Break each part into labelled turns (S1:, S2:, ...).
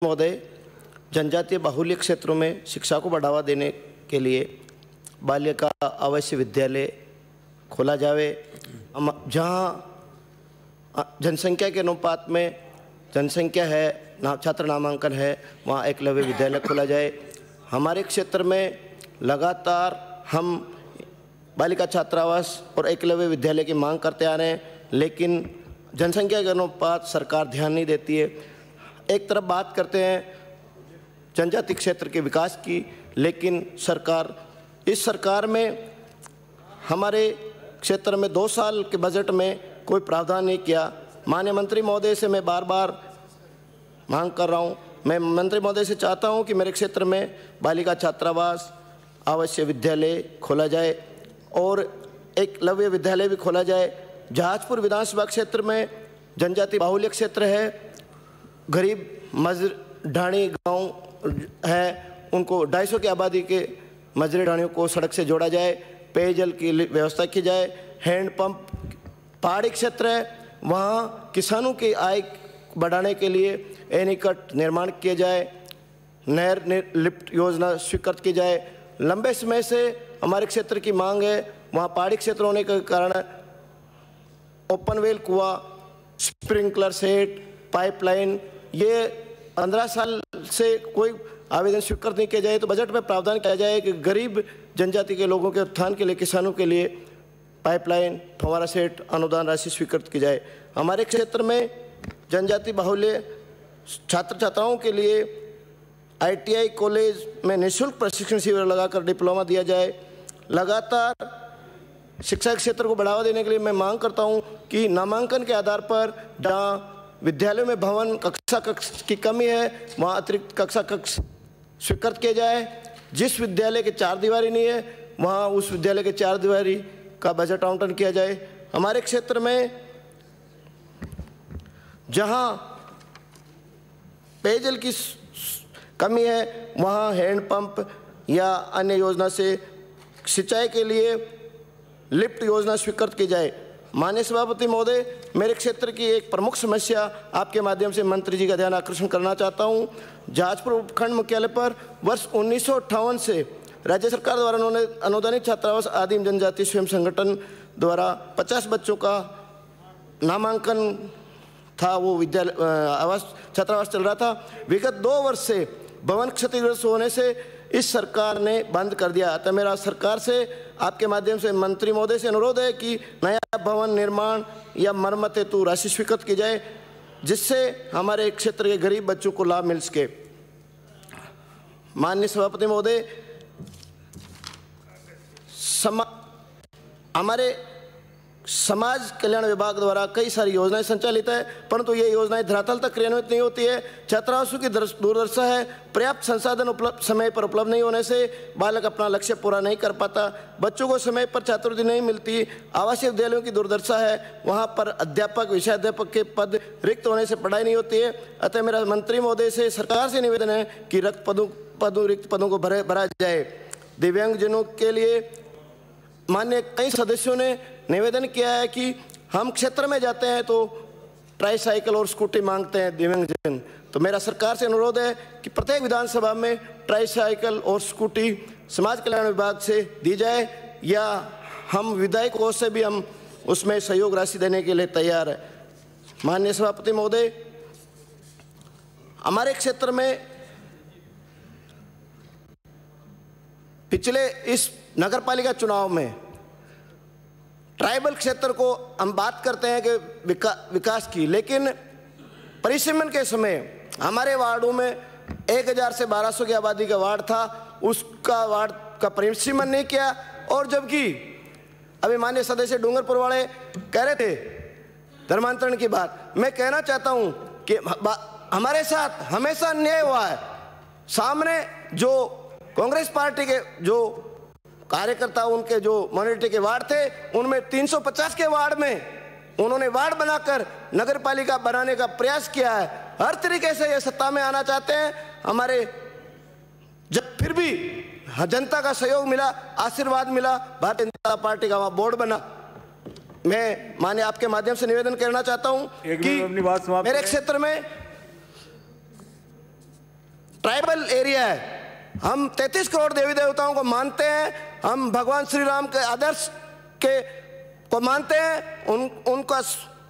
S1: महोदय, जनजातीय बाहुल्य क्षेत्रों में शिक्षा को बढ़ावा देने के लिए बालिका आवासीय विद्यालय खोला जाए। जहां जनसंख्या के अनुपात में जनसंख्या है, छात्र नामांकन है, वहां एकलव्य विद्यालय खोला जाए। हमारे क्षेत्र में लगातार हम बालिका छात्रावास और एकलव्य विद्यालय की मांग करते आ रहे हैं, लेकिन जनसंख्या के अनुपात सरकार ध्यान नहीं देती है। एक तरफ बात करते हैं जनजाति क्षेत्र के विकास की, लेकिन इस सरकार में हमारे क्षेत्र में 2 साल के बजट में कोई प्रावधान नहीं किया। माननीय मंत्री महोदय से मैं बार बार मांग कर रहा हूं, मैं मंत्री महोदय से चाहता हूं कि मेरे क्षेत्र में बालिका छात्रावास आवासीय विद्यालय खोला जाए और एकलव्य विद्यालय भी खोला जाए। जहाजपुर विधानसभा क्षेत्र में जनजाति बाहुल्य क्षेत्र है, गरीब मजर ढाणी गांव है, उनको 250 की आबादी के मजरे ढाणियों को सड़क से जोड़ा जाए, पेयजल की व्यवस्था की जाए। हैंडपंप पहाड़ी क्षेत्र है, वहाँ किसानों की आय बढ़ाने के लिए एनीकट निर्माण किया जाए, नहर लिफ्ट योजना स्वीकृत की जाए। लंबे समय से हमारे क्षेत्र की मांग है, वहाँ पहाड़ी क्षेत्र होने के कारण ओपन वेल कुआं, स्प्रिंकलर सेट, पाइपलाइन, ये 15 साल से कोई आवेदन स्वीकृत नहीं किया जाए, तो बजट में प्रावधान किया जाए कि गरीब जनजाति के लोगों के उत्थान के लिए, किसानों के लिए पाइपलाइन, फव्वारा सेट अनुदान राशि स्वीकृत की जाए। हमारे क्षेत्र में जनजाति बाहुल्य छात्र छात्राओं के लिए ITI कॉलेज में निःशुल्क प्रशिक्षण शिविर लगाकर डिप्लोमा दिया जाए। लगातार शिक्षा क्षेत्र को बढ़ावा देने के लिए मैं मांग करता हूं कि नामांकन के आधार पर जहाँ विद्यालयों में भवन कक्षा कक्ष की कमी है, वहाँ अतिरिक्त कक्षा कक्ष स्वीकृत किया जाए। जिस विद्यालय के 4 दीवारी नहीं है, वहाँ उस विद्यालय के 4 दीवारी का बजट आवंटन किया जाए। हमारे क्षेत्र में जहाँ पेयजल की कमी है, वहाँ हैंडपंप या अन्य योजना से सिंचाई के लिए लिफ्ट योजना स्वीकृत की जाए। माननीय सभापति महोदय, मेरे क्षेत्र की एक प्रमुख समस्या आपके माध्यम से मंत्री जी का ध्यान आकर्षण करना चाहता हूं। जहाजपुर उपखंड मुख्यालय पर वर्ष 1958 से राज्य सरकार द्वारा उन्होंने अनुदानित छात्रावास आदिम जनजाति स्वयं संगठन द्वारा 50 बच्चों का नामांकन था, वो विद्यालय छात्रावास चल रहा था। विगत 2 वर्ष से भवन क्षतिग्रस्त होने से इस सरकार ने बंद कर दिया। अतः मेरा सरकार से आपके माध्यम से मंत्री महोदय से अनुरोध है कि नया भवन निर्माण या मरम्मत हेतु राशि स्वीकृत की जाए, जिससे हमारे क्षेत्र के गरीब बच्चों को लाभ मिल सके। माननीय सभापति महोदय, हमारे समाज कल्याण विभाग द्वारा कई सारी योजनाएं संचालित है, परंतु ये योजनाएं धरातल तक क्रियान्वित नहीं होती है। छात्रावासों की दुर्दशा है, पर्याप्त संसाधन समय पर उपलब्ध नहीं होने से बालक अपना लक्ष्य पूरा नहीं कर पाता, बच्चों को समय पर छात्रवृत्ति नहीं मिलती। आवासीय विद्यालयों की दुर्दशा है, वहाँ पर अध्यापक, विषयाध्यापक के पद रिक्त होने से पढ़ाई नहीं होती है। अतः मेरा मंत्री महोदय से, सरकार से निवेदन है कि रिक्त पदों को भरा जाए। दिव्यांगजनों के लिए माननीय कई सदस्यों ने निवेदन किया है कि हम क्षेत्र में जाते हैं तो ट्राईसाइकिल और स्कूटी मांगते हैं दिव्यांगजन, तो मेरा सरकार से अनुरोध है कि प्रत्येक विधानसभा में ट्राईसाइकिल और स्कूटी समाज कल्याण विभाग से दी जाए, या हम विधायक कोष से भी हम उसमें सहयोग राशि देने के लिए तैयार है। माननीय सभापति महोदय, हमारे क्षेत्र में पिछले इस नगरपालिका चुनाव में ट्राइबल क्षेत्र को हम बात करते हैं कि विकास की, लेकिन परिसीमन के समय हमारे वार्डों में 1000 से 1200 की आबादी का वार्ड था, उसका वार्ड का परिसीमन नहीं किया। और जबकि अभी माननीय सदस्य डूंगरपुर वाले कह रहे थे धर्मांतरण की बात, मैं कहना चाहता हूं कि हमारे साथ हमेशा अन्याय हुआ है। सामने जो कांग्रेस पार्टी के जो कार्यकर्ता, उनके जो माइनॉरिटी के वार्ड थे, उनमें 350 के वार्ड में उन्होंने वार्ड बनाकर नगर पालिका बनाने का प्रयास किया है। हर तरीके से ये सत्ता में आना चाहते हैं हमारे, जब फिर भी जनता का सहयोग मिला, आशीर्वाद मिला, भारतीय जनता पार्टी का वहां बोर्ड बना। मैं माने आपके माध्यम से निवेदन करना चाहता हूं कि मेरे क्षेत्र में ट्राइबल एरिया है। हम 33 करोड़ देवी देवताओं को मानते हैं, हम भगवान श्री राम के आदर्श के को मानते हैं,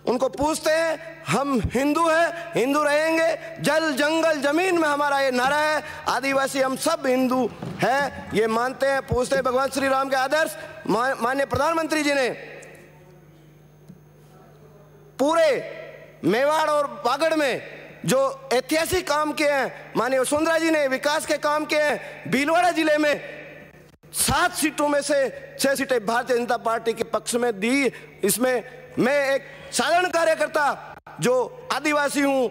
S1: उनको पूछते हैं। हम हिंदू हैं, हिंदू रहेंगे। जल जंगल जमीन में हमारा ये नारा है, आदिवासी हम सब हिंदू हैं, ये मानते हैं, पूछते हैं। भगवान श्री राम के आदर्श माननीय प्रधानमंत्री जी ने पूरे मेवाड़ और बागड़ में जो ऐतिहासिक काम किए हैं, माननीय वसुंधरा जी ने विकास के काम किए हैं। भीलवाड़ा जिले में 7 सीटों में से 6 सीटें भारतीय जनता पार्टी के पक्ष में दी। इसमें मैं एक साधारण कार्यकर्ता जो आदिवासी हूं,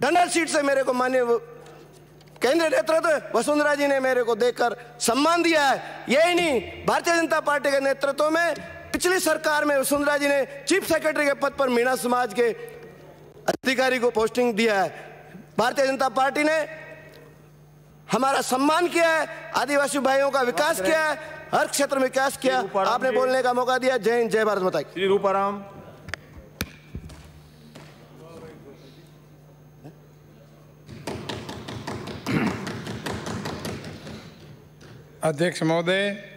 S1: ढंडल सीट से मेरे को माननीय केंद्रीय नेतृत्व वसुंधरा जी ने मेरे को देकर सम्मान दिया है। यही नहीं, भारतीय जनता पार्टी के नेतृत्व में पिछली सरकार में वसुंधरा जी ने चीफ सेक्रेटरी के पद पर मीणा समाज के अधिकारी को पोस्टिंग दिया है। भारतीय जनता पार्टी ने हमारा सम्मान किया है, आदिवासी भाइयों का विकास किया है, हर क्षेत्र में विकास किया। आपने बोलने का मौका दिया। जय हिंद, जय भारत माता की।
S2: श्री रूपाराम।
S3: अध्यक्ष महोदय,